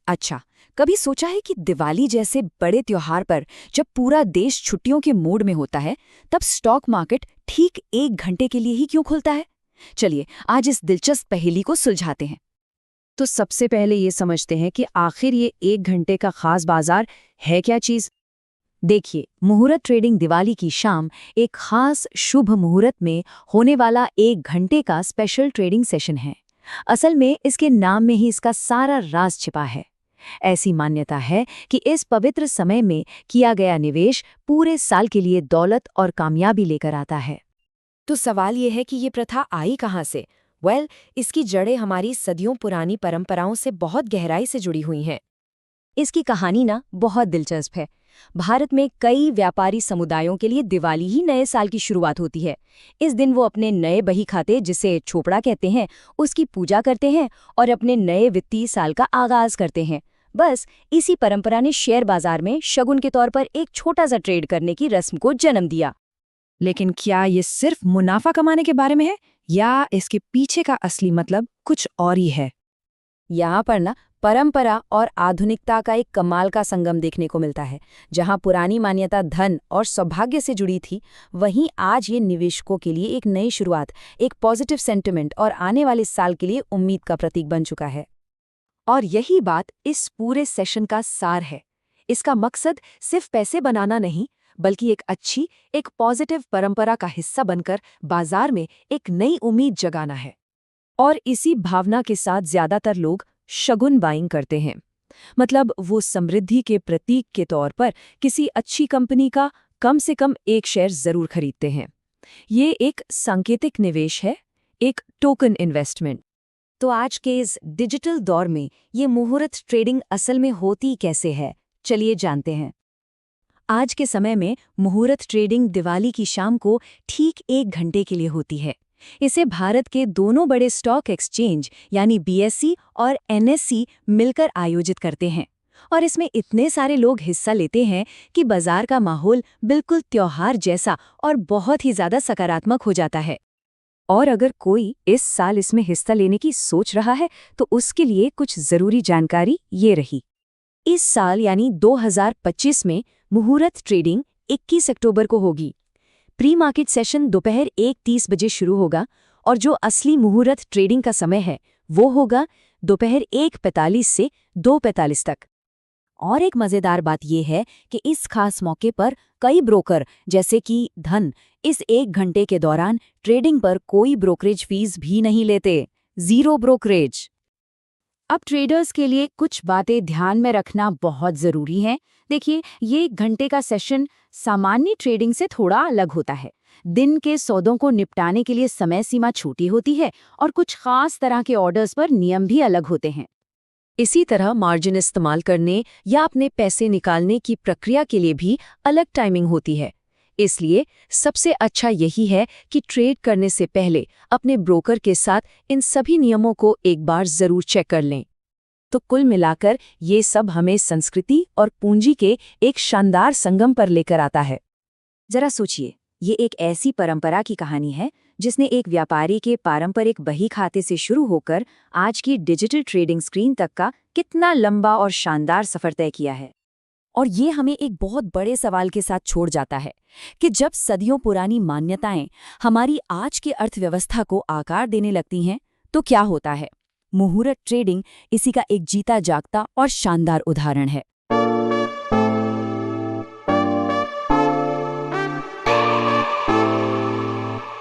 अच्छा, कभी सोचा है कि दिवाली जैसे बड़े त्योहार पर जब पूरा देश छुट्टियों के मूड में होता है, तब स्टॉक मार्केट ठीक 1 घंटे के लिए ही क्यों खुलता है? चलिए, आज इस दिलचस्प पहेली को सुलझाते हैं। तो सबसे पहले ये समझते हैं कि आखिर ये 1 घंटे का खास बाजार है क्या चीज। देखिए, मुहूर्त ट्रेडिंग दिवाली की शाम एक खास शुभ मुहूर्त में होने वाला 1 घंटे का स्पेशल ट्रेडिंग सेशन है। असल में इसके नाम में ही इसका सारा राज छिपा है। ऐसी मान्यता है कि इस पवित्र समय में किया गया निवेश पूरे साल के लिए दौलत और कामयाबी लेकर आता है। तो सवाल ये है कि ये प्रथा आई कहाँ से? इसकी जड़ें हमारी सदियों पुरानी परंपराओं से बहुत गहराई से जुड़ी हुई हैं। इसकी कहानी ना बहुत दिलचस्प है। भारत में कई व्यापारी समुदायों के लिए दिवाली ही नए साल की शुरुआत होती है। इस दिन वो अपने नए बही खाते, जिसे छोपड़ा कहते हैं, उसकी पूजा करते हैं और अपने नए वित्तीय साल का आगाज करते हैं। बस इसी परंपरा ने शेयर बाजार में शगुन के तौर पर एक छोटा सा ट्रेड करने की रस्म को जन्म दिया। लेकिन क्या ये सिर्फ मुनाफा कमाने के बारे में है या इसके पीछे का असली मतलब कुछ और ही है? यहाँ पर ना परंपरा और आधुनिकता का एक कमाल का संगम देखने को मिलता है। जहाँ पुरानी मान्यता धन और सौभाग्य से जुड़ी थी, वहीं आज ये निवेशकों के लिए एक नई शुरुआत, एक पॉजिटिव सेंटिमेंट और आने वाले साल के लिए उम्मीद का प्रतीक बन चुका है। और यही बात इस पूरे सेशन का सार है। इसका मकसद सिर्फ पैसे बनाना नहीं, बल्कि एक पॉजिटिव परंपरा का हिस्सा बनकर बाजार में एक नई उम्मीद जगाना है। और इसी भावना के साथ ज्यादातर लोग शगुन बाइंग करते हैं। मतलब वो समृद्धि के प्रतीक के तौर पर किसी अच्छी कंपनी का कम से कम एक शेयर जरूर खरीदते हैं। ये एक सांकेतिक निवेश है, एक टोकन इन्वेस्टमेंट। तो आज के इस डिजिटल दौर में ये मुहूर्त ट्रेडिंग असल में होती कैसे है, चलिए जानते हैं। आज के समय में मुहूर्त ट्रेडिंग दिवाली की शाम को ठीक 1 घंटे के लिए होती है। इसे भारत के दोनों बड़े स्टॉक एक्सचेंज यानी बीएसई और एनएसई मिलकर आयोजित करते हैं। और इसमें इतने सारे लोग हिस्सा लेते हैं कि बाजार का माहौल बिल्कुल त्योहार जैसा और बहुत ही ज्यादा सकारात्मक हो जाता है। और अगर कोई इस साल इसमें हिस्सा लेने की सोच रहा है, तो उसके लिए कुछ जरूरी जानकारी ये रही। इस साल यानी 2025 में मुहूर्त ट्रेडिंग 21 अक्टूबर को होगी। प्री मार्केट सेशन दोपहर 1:30 बजे शुरू होगा और जो असली मुहूर्त ट्रेडिंग का समय है वो होगा दोपहर 1:45 से 2:45 तक। और एक मजेदार बात यह है कि इस खास मौके पर कई ब्रोकर जैसे कि धन इस 1 घंटे के दौरान ट्रेडिंग पर कोई ब्रोकरेज फीस भी नहीं लेते, जीरो ब्रोकरेज। अब ट्रेडर्स के लिए कुछ बातें ध्यान में रखना बहुत ज़रूरी है। देखिए, ये 1 घंटे का सेशन सामान्य ट्रेडिंग से थोड़ा अलग होता है। दिन के सौदों को निपटाने के लिए समय सीमा छोटी होती है और कुछ खास तरह के ऑर्डर्स पर नियम भी अलग होते हैं। इसी तरह मार्जिन इस्तेमाल करने या अपने पैसे निकालने की प्रक्रिया के लिए भी अलग टाइमिंग होती है। इसलिए सबसे अच्छा यही है कि ट्रेड करने से पहले अपने ब्रोकर के साथ इन सभी नियमों को एक बार जरूर चेक कर लें। तो कुल मिलाकर ये सब हमें संस्कृति और पूंजी के एक शानदार संगम पर लेकर आता है। जरा सोचिए, ये एक ऐसी परंपरा की कहानी है जिसने एक व्यापारी के पारंपरिक बही खाते से शुरू होकर आज की डिजिटल ट्रेडिंग स्क्रीन तक का कितना लंबा और शानदार सफर तय किया है। और ये हमें एक बहुत बड़े सवाल के साथ छोड़ जाता है कि जब सदियों पुरानी मान्यताएं हमारी आज की अर्थव्यवस्था को आकार देने लगती हैं, तो क्या होता है? मुहूर्त ट्रेडिंग इसी का एक जीता जागता और शानदार उदाहरण है।